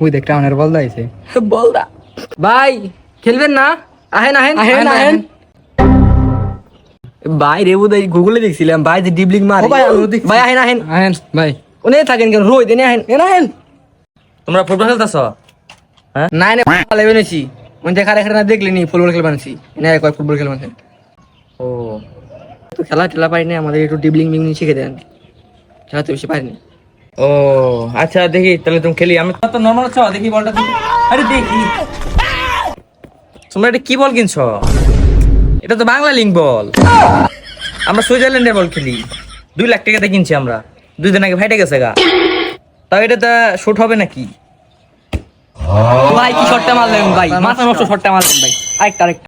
ওই দেখ টাউনের বল দাইছে। বল দা ভাই খেলবেন না? আহেন আহেন আহেন আহেন। ভাই রে বুদাই গুগলে দেখছিলাম ভাই যে ডিবলিং মারে। ও ভাই, আমিও দেখছি। ভাই আহেন আহেন আহেন ভাই, ওনে থাকেন কেন রোজ দেনে আহেন এনা আহেন। তোমরা ফুটবল খেলতেছ? নাই না খেলবে নাছি ওই দেখা রেখে না দেখলেনি ফুটবল খেলবেন নাছি না কয় ফুটবল খেলবেন। ও তো খেলা টেলা পারি না, আমাদের একটু ডিবলিং বিংলিং শিখে দেন, খেলা তো বেশি পারিনি। ও আচ্ছা দেখি তাহলে তুমি খেলি। আমি তো নরমাল আছো, দেখি বলটা তুমি। আরে দেখি তোমরা এটা কি বল কিনছো? এটা তো বাংলা লিঙ্ক বল। আমরা সুইজারল্যান্ডের বল খেলি, 2 লাখ টাকাতে কিনছি আমরা। 2 দিন আগে ফাইটে গেছে গা। তাও এটা তা শুট হবে নাকি? ভাই কি শটটা মারলেন ভাই, মাথা নষ্ট শটটা মারলেন ভাই। আরেকটা